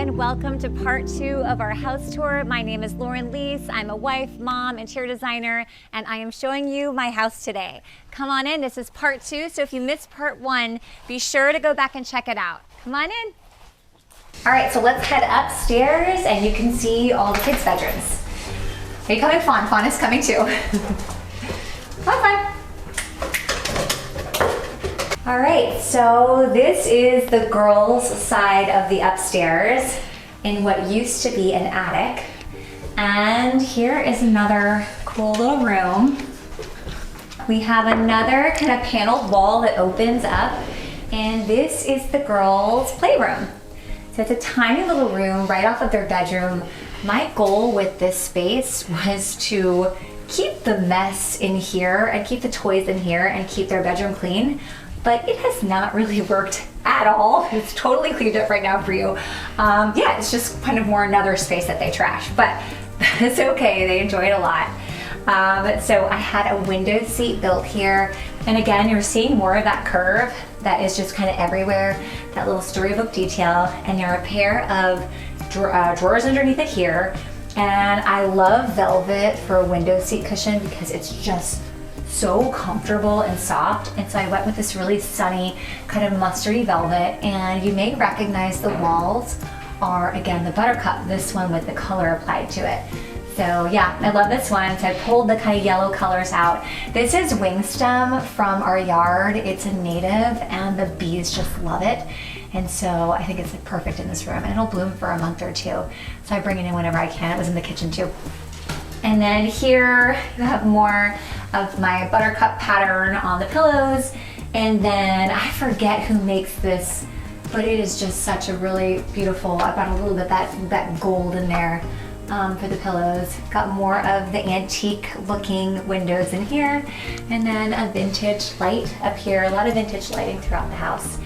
everyone. Welcome to part 2 of our house tour. My name is Lauren Leese. I'm a wife, mom, interior designer, and I am showing you my house today. Come on in, this is part 2, so if you missed part 1, be sure to go back and check it out. Come on in. All right, so let's head upstairs and you can see all the kids' bedrooms. Are you coming, Fawn? Fawn is coming too. Fawn, Fawn. All right, so this is the girls' side of the upstairs in what used to be an attic. And here is another cool little room. We have another kind of paneled wall that opens up, and this is the girls' playroom. So it's a tiny little room right off of their bedroom. My goal with this space was to keep the mess in here and keep the toys in here and keep their bedroom clean. But it has not really worked at all. It's totally cleaned up right now for you. Yeah, it's just kind of more another space that they trash, but it's okay, they enjoy it a lot. So I had a window seat built here, and again, you're seeing more of that curve that is just kind of everywhere, that little Storybook detail, and there are a pair of drawers underneath it here, and I love velvet for a window seat cushion because it's just so comfortable and soft. And so I went with this really sunny kind of mustardy velvet, and you may recognize the walls are again the Buttercup, this one with the color applied to it. So yeah, I love this one. So I pulled the kind of yellow colors out. This is wingstem from our yard. It's a native and the bees just love it. And so I think it's like perfect in this room, and it'll bloom for a month or two. So I bring it in whenever I can. It was in the kitchen too. And then here you have more of my Buttercup pattern on the pillows. And then I forget who makes this, but it is just such a really beautiful, I've got a little bit that gold in there for the pillows. Got more of the antique looking windows in here. And then a vintage light up here, a lot of vintage lighting throughout the house.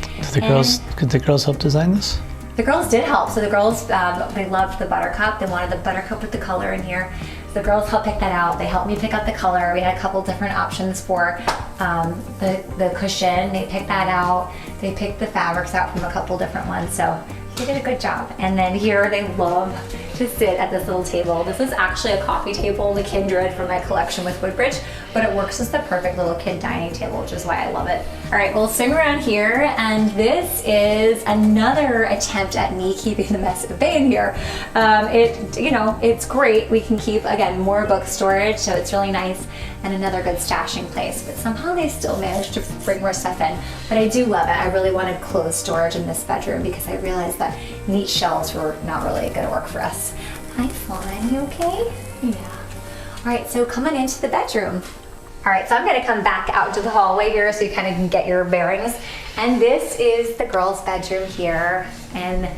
Could the girls help design this? The girls did help. So the girls, they loved the Buttercup. They wanted the Buttercup with the color in here. The girls helped pick that out. They helped me pick out the color. We had a couple different options for the cushion. They picked that out. They picked the fabrics out from a couple different ones. So they did a good job. And then here they love to sit at this little table. This is actually a coffee table, the Kindred from my collection with Woodbridge, but it works as the perfect little kid dining table, which is why I love it. All right, we'll swing around here, and this is another attempt at me keeping the mess at bay in here. It's great. We can keep, again, more book storage, so it's really nice, and another good stashing place, but somehow they still managed to bring more stuff in. But I do love it. I really wanted closed storage in this bedroom because I realized that neat shelves were not really gonna work for us. Hi, Fawn, you okay? Yeah. All right, so coming into the bedroom. All right, so I'm gonna come back out to the hallway here so you kind of can get your bearings. And this is the girls' bedroom here. And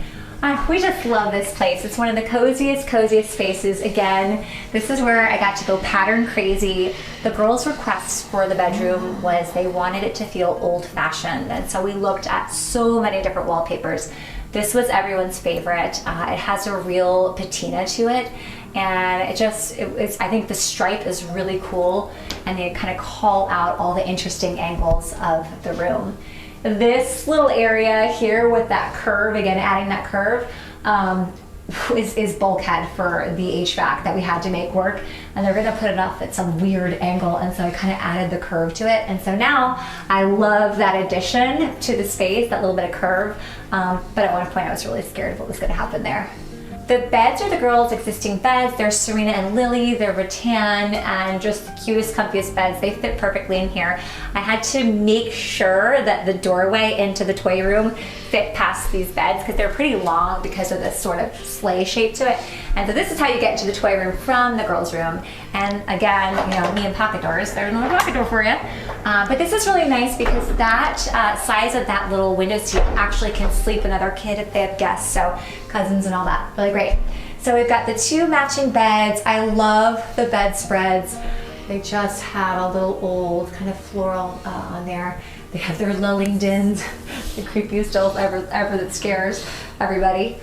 we just love this place. It's one of the coziest spaces. Again, this is where I got to go pattern crazy. The girls' requests for the bedroom was they wanted it to feel old-fashioned. And so we looked at so many different wallpapers. This was everyone's favorite. It has a real patina to it. And I think the stripe is really cool, and they kind of call out all the interesting angles of the room. This little area here with that curve, again, adding that curve, is bulkhead for the HVAC that we had to make work, and they're gonna put it up at some weird angle, and so I kind of added the curve to it, and so now I love that addition to the space, that little bit of curve, but at one point I was really scared of what was gonna happen there. The beds are the girls' existing beds. They're Serena and Lily, they're rattan, and just the cutest, comfiest beds. They fit perfectly in here. I had to make sure that the doorway into the toy room fit past these beds because they're pretty long because of this sort of sleigh shape to it. And so this is how you get into the toy room from the girls' room. And again, me and pocket doors, there's another pocket door for you. But this is really nice because that size of that little window seat actually can sleep another kid if they have guests, so cousins and all that, really great. So we've got the 2 matching beds. I love the bedspreads. They just have a little old kind of floral on there. They have their Lillingdons, the creepiest dolls ever that scares everybody.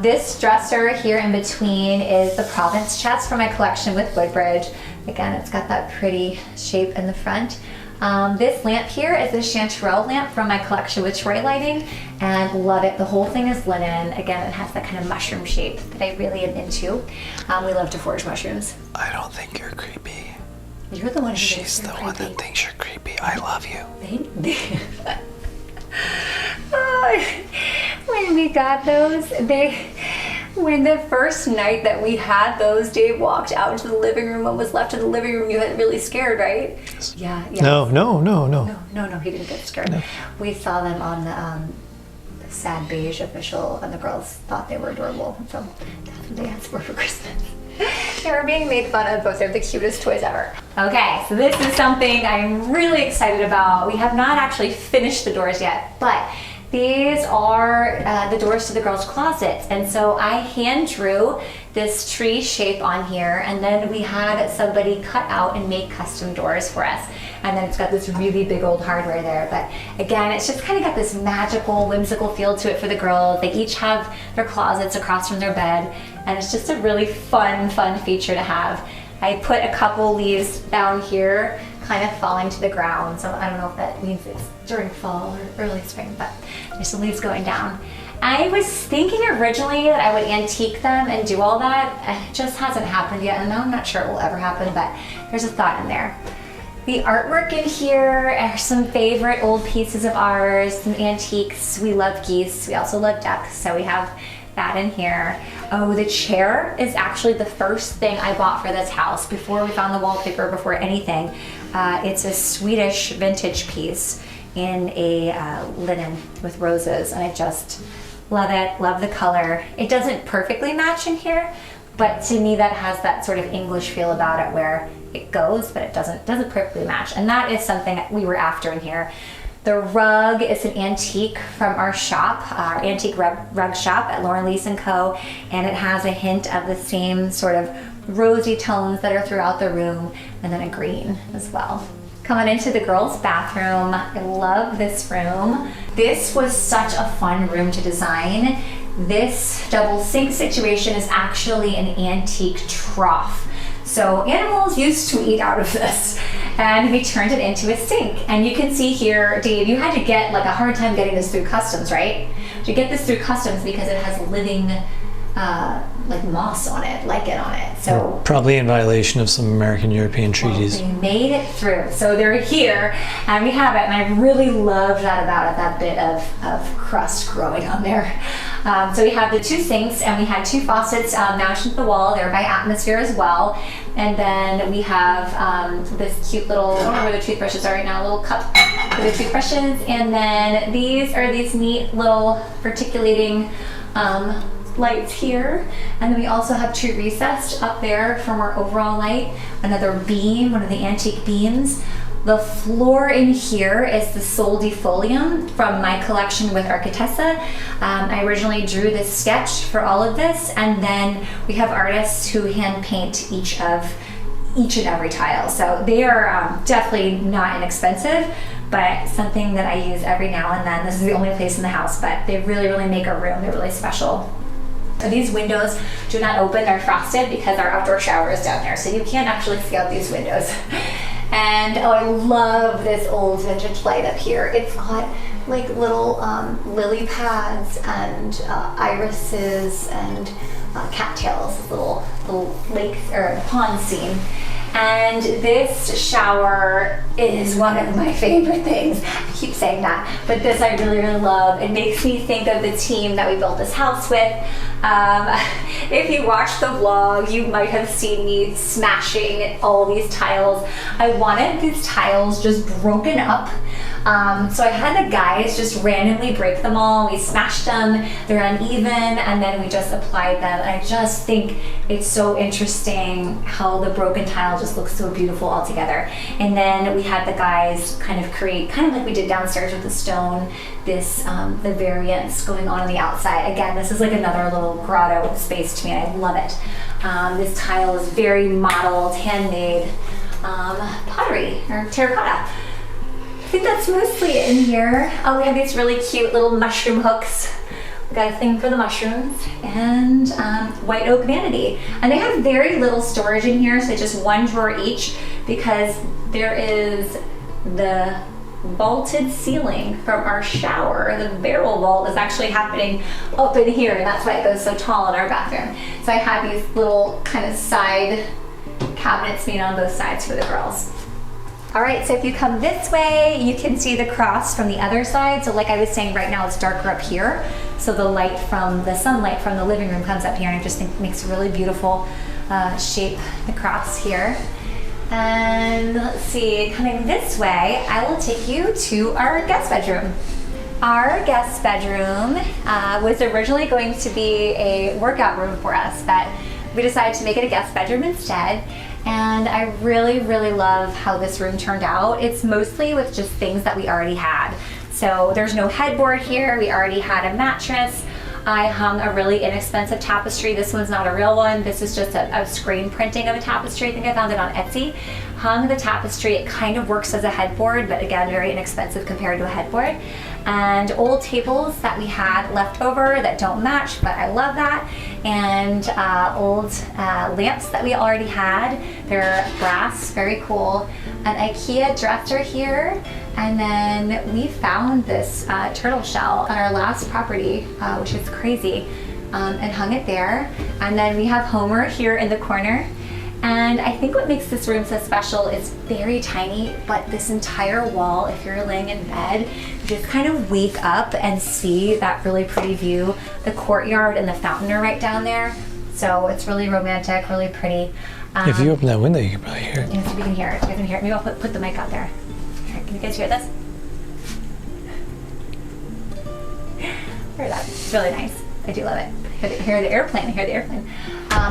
This dresser here in between is the Province chest from my collection with Woodbridge. Again, it's got that pretty shape in the front. This lamp here is the chanterelle lamp from my collection with Troy lighting, and love it. The whole thing is linen. Again, it has that kind of mushroom shape that I really am into. We love to forage mushrooms. I don't think you're creepy. You're the one who She's the one that thinks you're creepy. I love you. When we got those, when the first night that we had those, Dave walked out into the living room. What was left of the living room, you got really scared, right? Yeah. No, he didn't get scared. No. We saw them on the sad beige official, and the girls thought they were adorable. So that's what they asked for Christmas. They were being made fun of, but they're the cutest toys ever. Okay, so this is something I'm really excited about. We have not actually finished the doors yet, but these are the doors to the girls' closets. And so I hand drew this tree shape on here, and then we had somebody cut out and make custom doors for us. And then it's got this really big old hardware there. But again, it's just kind of got this magical, whimsical feel to it for the girls. They each have their closets across from their bed, and it's just a really fun feature to have. I put a couple leaves down here kind of falling to the ground, so I don't know if that means it's during fall or early spring, but there's some leaves going down. I was thinking originally that I would antique them and do all that. It just hasn't happened yet, and I'm not sure it will ever happen, but there's a thought in there. The artwork in here are some favorite old pieces of ours, some antiques. We love geese, we also love ducks, so we have that in here. Oh, the chair is actually the first thing I bought for this house before we found the wallpaper, before anything. It's a Swedish vintage piece in a linen with roses, and I just love it, love the color. It doesn't perfectly match in here, but to me that has that sort of English feel about it where it goes, but it doesn't perfectly match. And that is something that we were after in here. The rug is an antique from our shop, our antique rug shop at Lauren Lease & Co. And it has a hint of the same sort of rosy tones that are throughout the room, and then a green as well. Come on into the girls' bathroom. I love this room. This was such a fun room to design. This double sink situation is actually an antique trough. So animals used to eat out of this, and we turned it into a sink. And you can see here, Dave, you had to get like a hard time getting this through customs, right? To get this through customs because it has living like moss on it, lichen on it. So probably in violation of some American European treaties. Well, they made it through, so they're here, and we have it. And I really love that about it, that bit of crust growing on there. So we have the two sinks, and we had two faucets mounted to the wall. They're by atmosphere as well. And then we have this cute little, I don't know where the toothbrushes are right now, a little cup for the toothbrushes. And then these are these neat little articulating lights here. And then we also have two recessed up there from our overall light. Another beam, one of the antique beams. The floor in here is the sol di folium from my collection with Architessa. I originally drew this sketch for all of this, and then we have artists who hand paint each and every tile. So they are definitely not inexpensive, but something that I use every now and then. This is the only place in the house, but they really make a room. They're really special. So these windows do not open, they're frosted because our outdoor shower is down there, so you can't actually see out these windows. And oh, I love this old vintage light up here. It's got like little lily pads and irises and cattails, little lake or pond scene. And this shower is one of my favorite things. I keep saying that, but this I really love. It makes me think of the team that we built this house with. If you watched the vlog, you might have seen me smashing all these tiles. I wanted these tiles just broken up. So I had the guys just randomly break them all. We smashed them, they're uneven, and then we just applied them. I just think it's so interesting how the broken tile just looks so beautiful all together. And then we had the guys kind of create, kind of like we did downstairs with the stone, this the variants going on the outside. Again, this is like another little grotto space to me, and I love it. This tile is very modeled, handmade pottery or terracotta. I think that's mostly it in here. Oh, we have these really cute little mushroom hooks. We got a thing for the mushrooms, and white oak vanity. And they have very little storage in here, so just one drawer each, because there is the vaulted ceiling from our shower. The barrel vault is actually happening up in here, and that's why it goes so tall in our bathroom. So I have these little kind of side cabinets made on both sides for the girls. All right, so if you come this way, you can see the cross from the other side. So like I was saying, right now it's darker up here. So the sunlight from the living room comes up here, and I just think it makes a really beautiful shape, the cross here. And let's see, coming this way, I will take you to our guest bedroom. Our guest bedroom was originally going to be a workout room for us, but we decided to make it a guest bedroom instead. And I really, really love how this room turned out. It's mostly with just things that we already had. So there's no headboard here. We already had a mattress. I hung a really inexpensive tapestry. This one's not a real one. This is just a screen printing of a tapestry. I think I found it on Etsy. Hung the tapestry. It kind of works as a headboard, but again, very inexpensive compared to a headboard. And old tables that we had left over that don't match, but I love that. And old lamps that we already had. They're brass, very cool. An IKEA dresser here. And then we found this turtle shell on our last property, which is crazy, and hung it there. And then we have Homer here in the corner. And I think what makes this room so special is very tiny, but this entire wall, if you're laying in bed, you just kind of wake up and see that really pretty view. The courtyard and the fountain are right down there. So it's really romantic, really pretty. If you open that window, you can probably hear it. Yes, we can hear it. We can hear it. Maybe I'll put the mic out there. All right, can you guys hear this? Hear that? It's really nice. I do love it. Hear the airplane. Hear the airplane.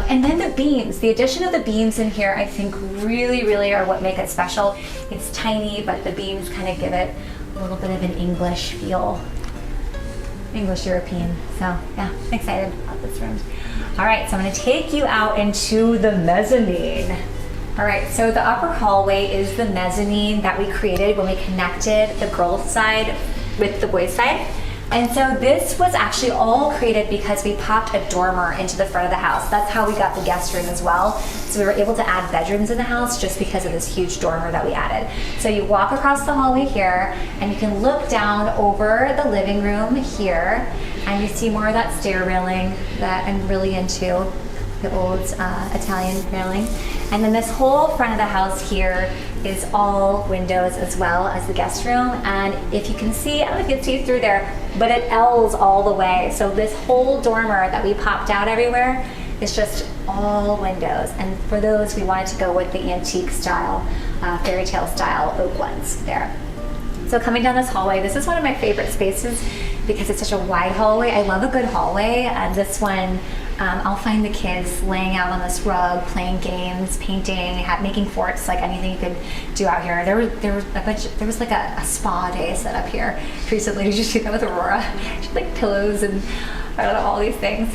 And then the beams. The addition of the beams in here, I think, really, really are what make it special. It's tiny, but the beams kind of give it a little bit of an English feel. English European. So yeah, I'm excited about this room. All right, so I'm going to take you out into the mezzanine. All right, so the upper hallway is the mezzanine that we created when we connected the girls' side with the boys' side. And so this was actually all created because we popped a dormer into the front of the house. That's how we got the guest room as well. So we were able to add bedrooms in the house just because of this huge dormer that we added. So you walk across the hallway here and you can look down over the living room here and you see more of that stair railing that I'm really into, the old Italian railing. And then this whole front of the house here is all windows as well as the guest room. And if you can see, I don't know if you can see through there, but it L's all the way. So this whole dormer that we popped out everywhere is just all windows. And for those, we wanted to go with the antique style, fairy tale style oak ones there. So coming down this hallway, this is one of my favorite spaces because it's such a wide hallway. I love a good hallway, and this one, I'll find the kids laying out on this rug, playing games, painting, making forts, like anything you could do out here. There was like a spa day set up here recently. Did you see that with Aurora? She had like pillows and I don't know, all these things.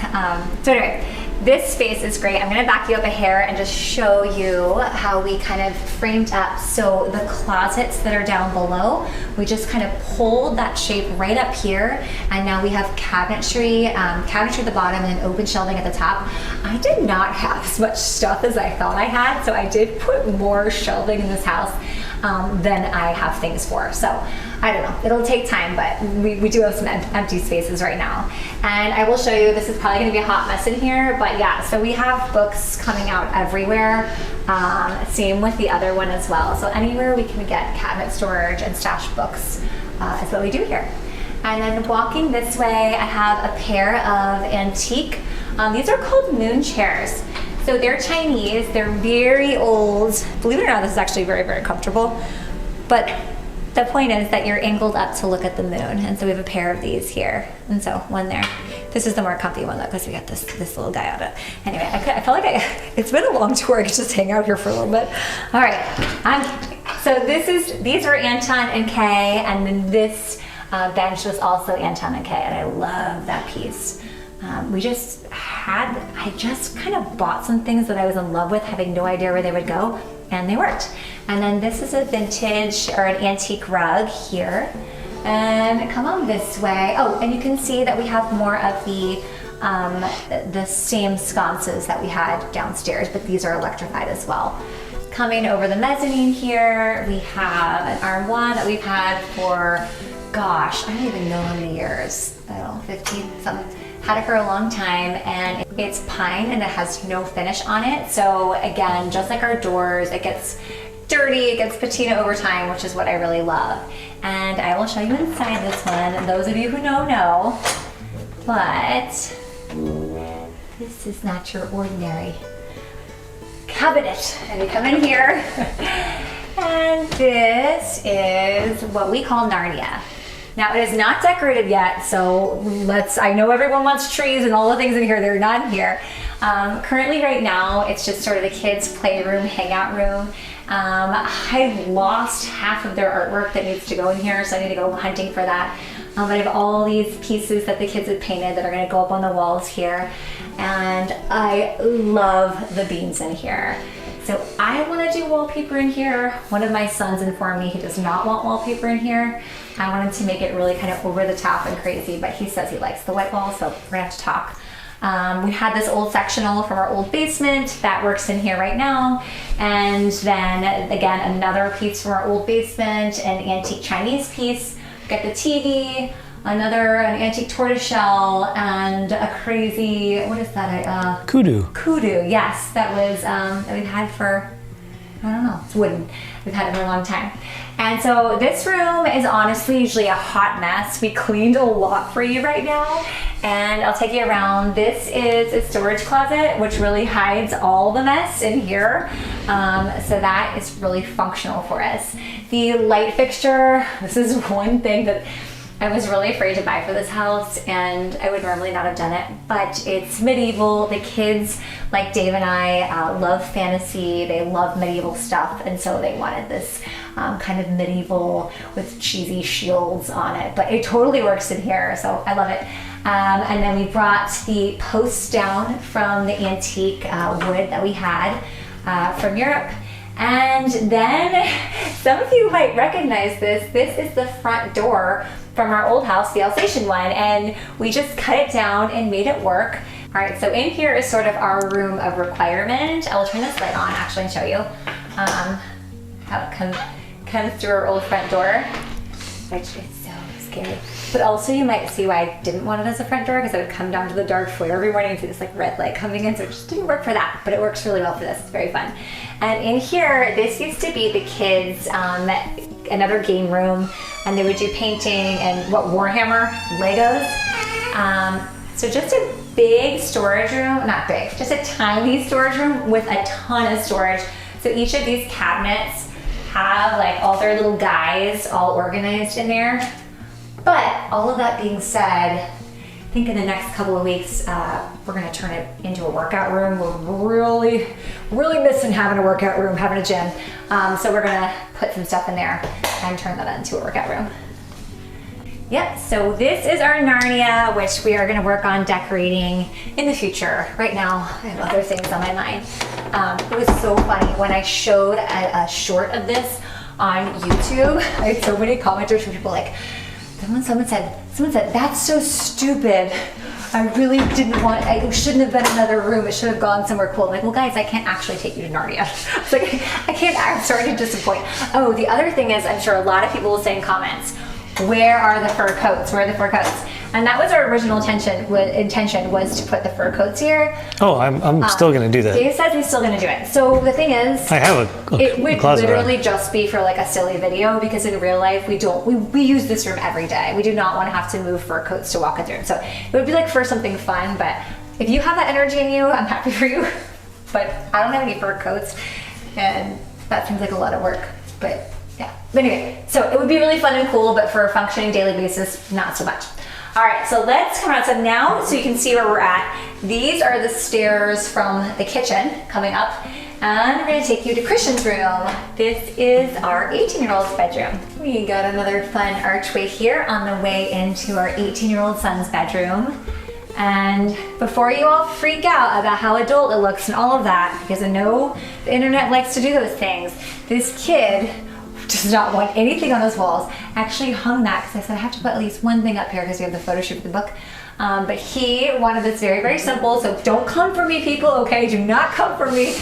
So anyway, this space is great. I'm gonna back you up a hair and just show you how we kind of framed up. So the closets that are down below, we just kind of pulled that shape right up here, and now we have cabinetry at the bottom and then open shelving at the top. I did not have as much stuff as I thought I had, so I did put more shelving in this house than I have things for. So I don't know, it'll take time, but we do have some empty spaces right now. And I will show you, this is probably gonna be a hot mess in here, but yeah, so we have books coming out everywhere. Same with the other one as well. So anywhere we can get cabinet storage and stash books is what we do here. And then walking this way, I have a pair of antique, these are called moon chairs. So they're Chinese, they're very old. Believe it or not, this is actually very, very comfortable. But the point is that you're angled up to look at the moon. And so we have a pair of these here. And so one there. This is the more comfy one though, because we got this little guy on it. Anyway, I felt like it's been a long tour. I could just hang out here for a little bit. All right, so these are Anton and Kay, and then this bench was also Anton and Kay, and I love that piece. I just kind of bought some things that I was in love with, having no idea where they would go, and they worked. And then this is a vintage or an antique rug here. And come on this way. Oh, and you can see that we have more of the same sconces that we had downstairs, but these are electrified as well. coming over the mezzanine here. We have an R1 that we've had for, gosh, I don't even know how many years. I don't know, 15 something. Had it for a long time, and it's pine and it has no finish on it. So again, just like our doors, it gets dirty, it gets patina over time, which is what I really love. And I will show you inside this one. And those of you who know, but this is not your ordinary cabinet. And you come in here, and this is what we call Narnia. Now it is not decorated yet, so I know everyone wants trees and all the things in here, they're not in here. Currently right now, it's just sort of the kids' playroom, hangout room. I lost half of their artwork that needs to go in here, so I need to go hunting for that. But I have all these pieces that the kids have painted that are gonna go up on the walls here. And I love the beams in here. So I wanna do wallpaper in here. One of my sons informed me he does not want wallpaper in here. I wanted to make it really kind of over the top and crazy, but he says he likes the white wall, so we're gonna have to talk. We had this old sectional from our old basement that works in here right now. And then again, another piece from our old basement, an antique Chinese piece. Got the TV, an antique tortoiseshell, and a crazy, what is that? Kudu. Kudu, yes. That was, that we've had for, I don't know, it's wooden. We've had it for a long time. And so this room is honestly usually a hot mess. We cleaned a lot for you right now, and I'll take you around. This is a storage closet, which really hides all the mess in here. So that is really functional for us. The light fixture, this is one thing that I was really afraid to buy for this house, and I would normally not have done it, but it's medieval. The kids, like Dave and I, love fantasy. They love medieval stuff, and so they wanted this kind of medieval with cheesy shields on it, but it totally works in here, so I love it. And then we brought the posts down from the antique wood that we had from Europe. And then some of you might recognize this. This is the front door from our old house, the Alsatian one, and we just cut it down and made it work. All right, so in here is sort of our room of requirement. I will turn this light on actually and show you how it comes through our old front door, which is so scary. But also you might see why I didn't want it as a front door, because I would come down to the dark foyer every morning and see this like red light coming in, so it just didn't work for that, but it works really well for this. It's very fun. And in here, this used to be the kids' another game room, and they would do painting and Warhammer, Legos. So just a big storage room, not big, just a tiny storage room with a ton of storage. So each of these cabinets have like all their little guys all organized in there. But all of that being said, I think in the next couple of weeks, we're gonna turn it into a workout room. We're really missing having a workout room, having a gym. So we're gonna put some stuff in there and turn that into a workout room. Yep, so this is our Narnia, which we are gonna work on decorating in the future. Right now, I have other things on my mind. It was so funny when I showed a short of this on YouTube. I had so many commenters from people like, someone said, that's so stupid. I really didn't want, it shouldn't have been another room. It should have gone somewhere cool. I'm like, well guys, I can't actually take you to Narnia. It's like, I can't, I'm sorry to disappoint. Oh, the other thing is, I'm sure a lot of people will say in comments, where are the fur coats? Where are the fur coats? And that was our original intention was to put the fur coats here. Oh, I'm still gonna do that. Dave says he's still gonna do it. So the thing is, I have it would closet literally just be for like a silly video, because in real life we use this room every day. We do not want to have to move fur coats to walk in through. So it would be like for something fun, but if you have that energy in you, I'm happy for you. But I don't have any fur coats, and that seems like a lot of work, but yeah. But anyway, so it would be really fun and cool, but for a functioning daily basis, not so much. All right, so let's come around. So now, so you can see where we're at, these are the stairs from the kitchen coming up, and we're gonna take you to Christian's room. This is our 18-year-old's bedroom. We got another fun archway here on the way into our 18-year-old son's bedroom. And before you all freak out about how adult it looks and all of that, because I know the internet likes to do those things, this kid does not want anything on those walls. Actually hung that because I said I have to put at least one thing up here because we have the photo shoot for the book. But he wanted this very, very simple. So don't come for me, people, okay? Do not come for me.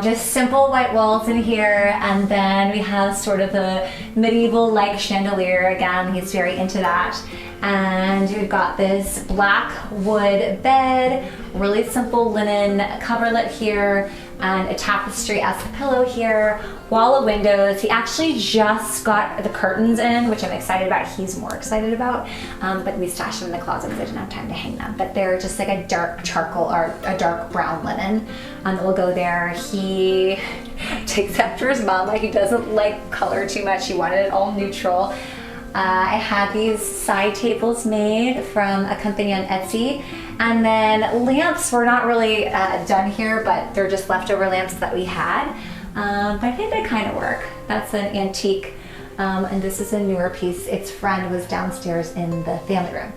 Just simple white walls in here. And then we have sort of the medieval-like chandelier. Again, he's very into that. And we've got this black wood bed, really simple linen coverlet here, and a tapestry as the pillow here, wall of windows. He actually just got the curtains in, which I'm excited about. He's more excited about, but we stashed them in the closet because I didn't have time to hang them. But they're just like a dark charcoal or a dark brown linen that will go there. He takes after his mama. He doesn't like color too much. He wanted it all neutral. I had these side tables made from a company on Etsy, and then lamps were not really done here, but they're just leftover lamps that we had. But I think they kind of work. That's an antique, and this is a newer piece. Its friend was downstairs in the family room.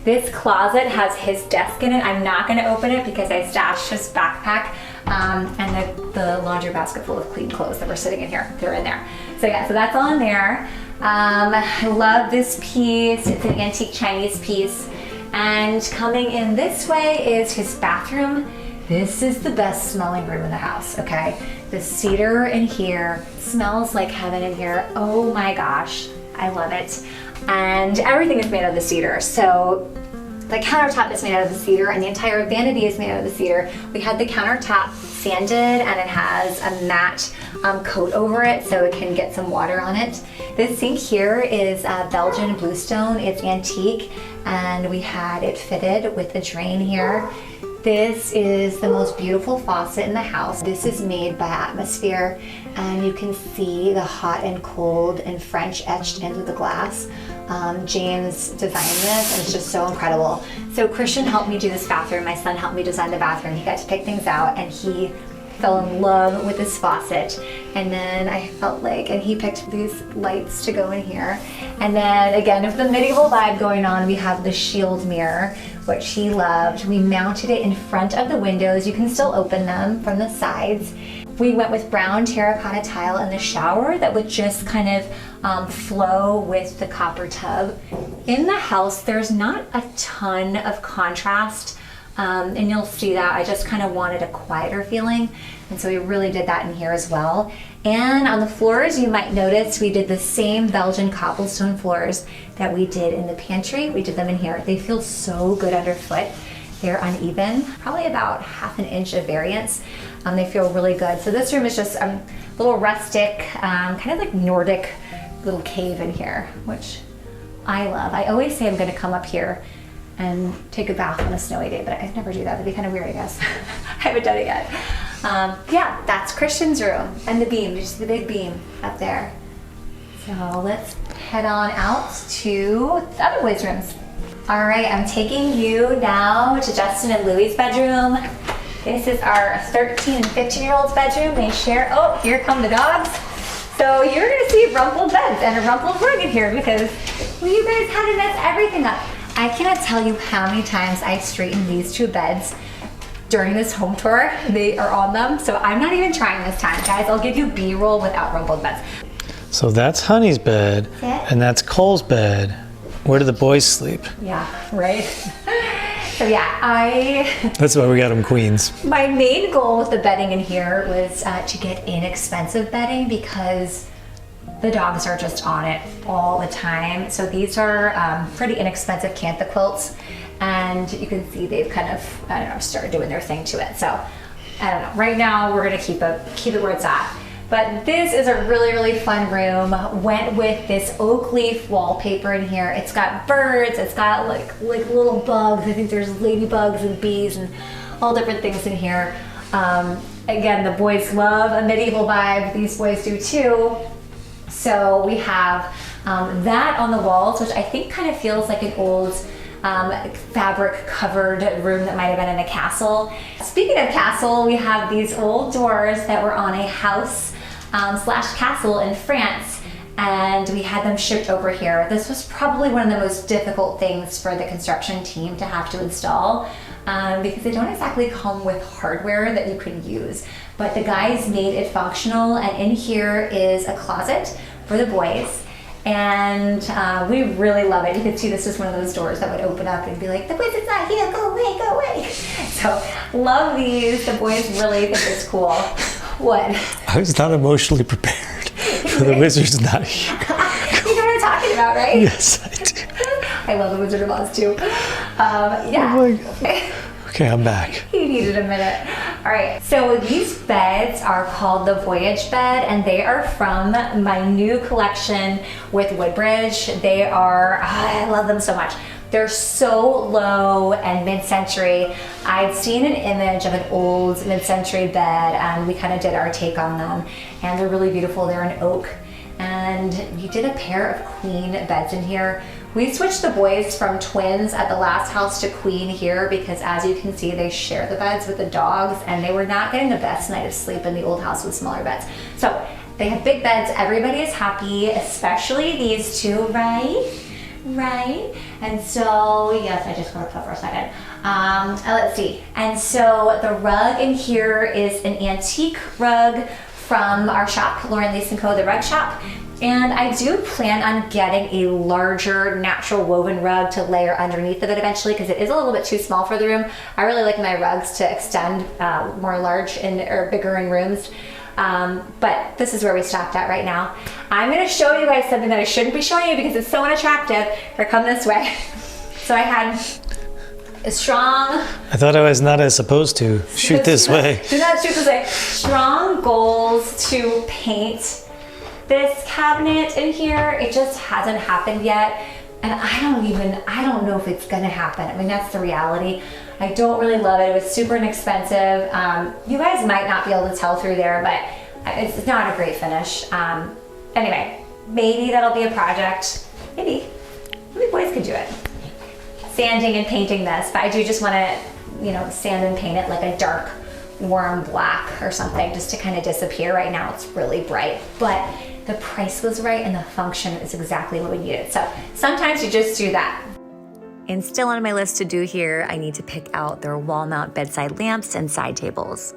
This closet has his desk in it. I'm not going to open it because I stashed his backpack and the laundry basket full of clean clothes that were sitting in here. They're in there. So yeah, so that's all in there. I love this piece. It's an antique Chinese piece. And coming in this way is his bathroom. This is the best smelling room in the house, okay? The cedar in here smells like heaven in here. Oh my gosh, I love it. And everything is made out of the cedar. So the countertop is made out of the cedar and the entire vanity is made out of the cedar. We had the countertop sanded and it has a matte coat over it so it can get some water on it. This sink here is Belgian bluestone. It's antique and we had it fitted with the drain here. This is the most beautiful faucet in the house. This is made by Atmosphere and you can see the hot and cold and French etched into the glass. James designed this and it's just so incredible. So Christian helped me do this bathroom. My son helped me design the bathroom. He got to pick things out and he fell in love with this faucet. And then I felt like, and he picked these lights to go in here. And then again, with the medieval vibe going on, we have the shield mirror, which he loved. We mounted it in front of the windows. You can still open them from the sides. We went with brown terracotta tile in the shower that would just kind of flow with the copper tub. In the house, there's not a ton of contrast, and you'll see that. I just kind of wanted a quieter feeling, and so we really did that in here as well. And on the floors, you might notice we did the same Belgian cobblestone floors that we did in the pantry. We did them in here. They feel so good underfoot. They're uneven, probably about ½ an inch of variance. They feel really good. So this room is just a little rustic, kind of like Nordic little cave in here, which I love. I always say I'm gonna come up here and take a bath on a snowy day, but I never do that. That'd be kind of weird, I guess. I haven't done it yet. Yeah, that's Christian's room. And the beam, just the big beam up there. So let's head on out to the other boys' rooms. All right, I'm taking you now to Justin and Louie's bedroom. This is our 13 and 15-year-old's bedroom. They share, oh, here come the dogs. So you're gonna see rumpled beds and a rumpled rug in here because well, you guys had to mess everything up. I cannot tell you how many times I straightened these two beds during this home tour. They are on them, so I'm not even trying this time, guys. I'll give you B-roll without rumpled beds. So that's Honey's bed, and that's Cole's bed. Where do the boys sleep? Yeah, right? So yeah, That's why we got them queens. my main goal with the bedding in here was to get inexpensive bedding because the dogs are just on it all the time. So these are pretty inexpensive Cantha quilts, and you can see they've kind of, I don't know, started doing their thing to it. So I don't know, right now we're gonna keep it where it's at. But this is a really, really fun room. Went with this oak leaf wallpaper in here. It's got birds, it's got like little bugs. I think there's ladybugs and bees and all different things in here. Again, the boys love a medieval vibe. These boys do too. So we have that on the walls, which I think kind of feels like an old fabric covered room that might have been in a castle. Speaking of castle, we have these old doors that were on a house slash castle in France, and we had them shipped over here. This was probably one of the most difficult things for the construction team to have to install because they don't exactly come with hardware that you can use. But the guys made it functional, and in here is a closet for the boys. And we really love it. You can see this is one of those doors that would open up and be like, the wizard's not here, go away, go away. So love these. The boys really think it's cool. What? I was not emotionally prepared for the wizard's not here. You know what I'm talking about, right? Yes, I do. I love the Wizard of Oz too. Yeah. Oh my God. Okay, I'm back. You needed a minute. All right, so these beds are called the Voyage bed, and they are from my new collection with Woodbridge. They are, I love them so much. They're so low and mid-century. I'd seen an image of an old mid-century bed, and we kind of did our take on them. And they're really beautiful. They're in oak. And we did a pair of queen beds in here. We switched the boys from twins at the last house to queen here because, as you can see, they share the beds with the dogs, and they were not getting the best night of sleep in the old house with smaller beds. So they have big beds. Everybody is happy, especially these two, right? Right? And so, yes, I just looked up for a second. Let's see. And so the rug in here is an antique rug from our shop, Lauren Lease & Co., the rug shop. And I do plan on getting a larger natural woven rug to layer underneath of it eventually, because it is a little bit too small for the room. I really like my rugs to extend more large or bigger in rooms. But this is where we stopped at right now. I'm gonna show you guys something that I shouldn't be showing you because it's so unattractive. Here, come this way. So I had a strong... I thought I was not as supposed to. Shoot this way. Do not shoot this way. Strong goals to paint this cabinet in here. It just hasn't happened yet. And I don't know if it's gonna happen. I mean, that's the reality. I don't really love it. It was super inexpensive. You guys might not be able to tell through there, but it's not a great finish. Anyway, maybe that'll be a project. Maybe boys could do it. Sanding and painting this, but I do just wanna, sand and paint it like a dark, warm black or something just to kind of disappear. Right now it's really bright, but the price was right and the function is exactly what we needed. So sometimes you just do that. And still on my list to do here, I need to pick out their wall mount bedside lamps and side tables.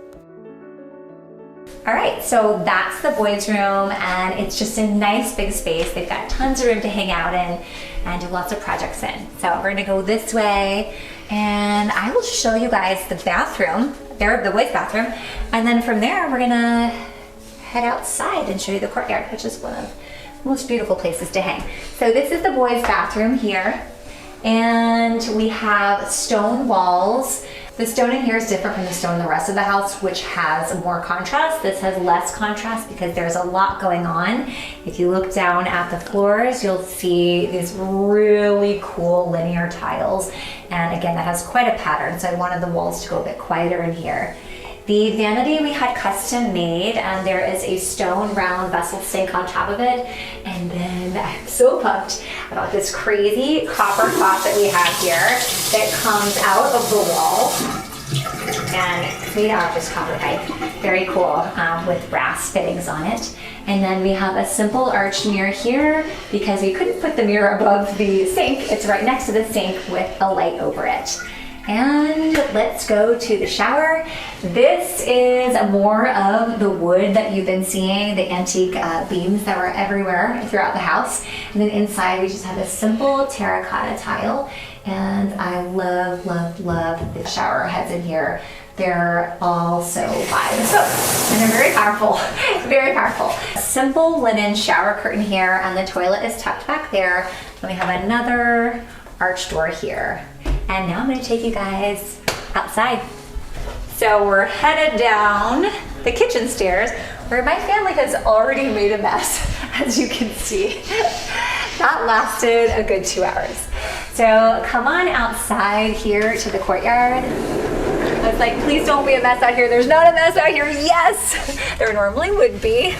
All right, so that's the boys' room, and it's just a nice big space. They've got tons of room to hang out in and do lots of projects in. So we're gonna go this way, and I will show you guys the bathroom, the boys' bathroom, and then from there we're gonna head outside and show you the courtyard, which is one of the most beautiful places to hang. So this is the boys' bathroom here, and we have stone walls. The stone in here is different from the stone in the rest of the house, which has more contrast. This has less contrast because there's a lot going on. If you look down at the floors, you'll see these really cool linear tiles. And again, that has quite a pattern, so I wanted the walls to go a bit quieter in here. The vanity we had custom made, and there is a stone round vessel sink on top of it. And then I'm so pumped about this crazy copper faucet we have here that comes out of the wall and it's made out of just copper pipe. Very cool, with brass fittings on it. And then we have a simple arched mirror here because we couldn't put the mirror above the sink. It's right next to the sink with a light over it. And let's go to the shower. This is more of the wood that you've been seeing, the antique beams that were everywhere throughout the house. And then inside we just have a simple terracotta tile. And I love, love, love the shower heads in here. They're all so by the foot, and they're very powerful, very powerful. A simple linen shower curtain here, and the toilet is tucked back there. Then we have another arch door here. And now I'm gonna take you guys outside. So we're headed down the kitchen stairs where my family has already made a mess, as you can see. That lasted a good 2 hours. So come on outside here to the courtyard. I was like, please don't be a mess out here. There's not a mess out here. Yes, there normally would be.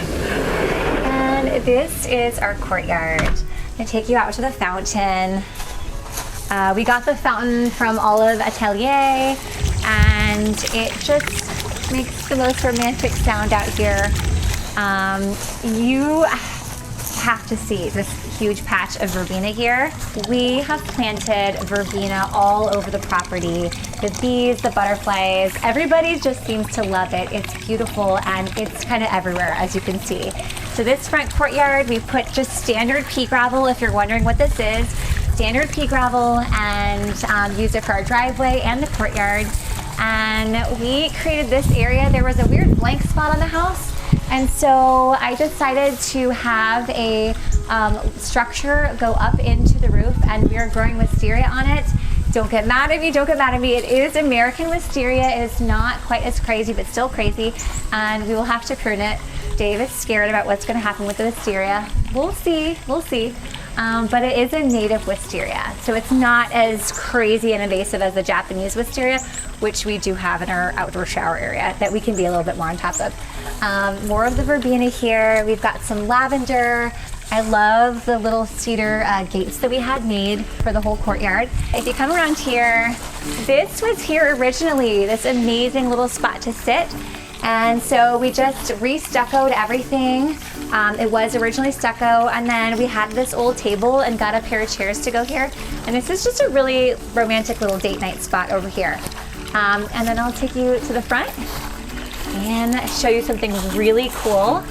And this is our courtyard. I'm gonna take you out to the fountain. We got the fountain from Olive Atelier, and it just makes the most romantic sound out here. You have to see this huge patch of verbena here. We have planted verbena all over the property. The bees, the butterflies, everybody just seems to love it. It's beautiful and it's kind of everywhere, as you can see. So this front courtyard, we put just standard pea gravel, if you're wondering what this is. Standard pea gravel, and use it for our driveway and the courtyard. And we created this area. There was a weird blank spot on the house. And so I decided to have a structure go up into the roof, and we are growing wisteria on it. Don't get mad at me, don't get mad at me. It is American wisteria. It is not quite as crazy, but still crazy. And we will have to prune it. Dave is scared about what's gonna happen with the wisteria. We'll see, we'll see. But it is a native wisteria, so it's not as crazy and invasive as the Japanese wisteria, which we do have in our outdoor shower area that we can be a little bit more on top of. More of the verbena here. We've got some lavender. I love the little cedar gates that we had made for the whole courtyard. If you come around here, this was here originally, this amazing little spot to sit. And so we just re-stuccoed everything. It was originally stucco, and then we had this old table and got a pair of chairs to go here. And this is just a really romantic little date night spot over here. And then I'll take you to the front and show you something really cool.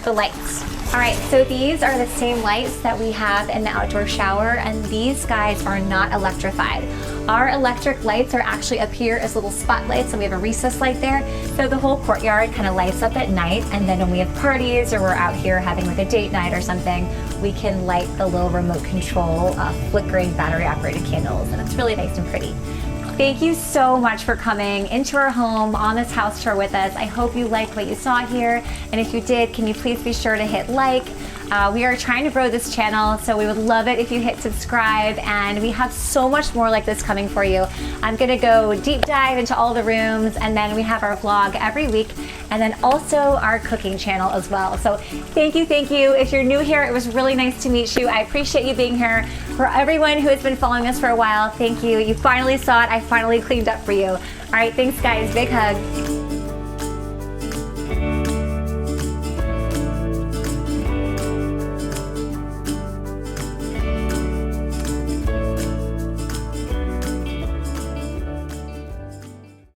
The lights. All right, so these are the same lights that we have in the outdoor shower, and these guys are not electrified. Our electric lights are actually up here as little spotlights, and we have a recess light there. So the whole courtyard kind of lights up at night, and then when we have parties or we're out here having like a date night or something, we can light the little remote control flickering battery operated candles, and it's really nice and pretty. Thank you so much for coming into our home on this house tour with us. I hope you liked what you saw here. And if you did, can you please be sure to hit like? We are trying to grow this channel, so we would love it if you hit subscribe, and we have so much more like this coming for you. I'm gonna go deep dive into all the rooms, and then we have our vlog every week, and then also our cooking channel as well. So thank you, thank you. If you're new here, it was really nice to meet you. I appreciate you being here. For everyone who has been following us for a while, thank you. You finally saw it. I finally cleaned up for you. All right, thanks guys, big hug.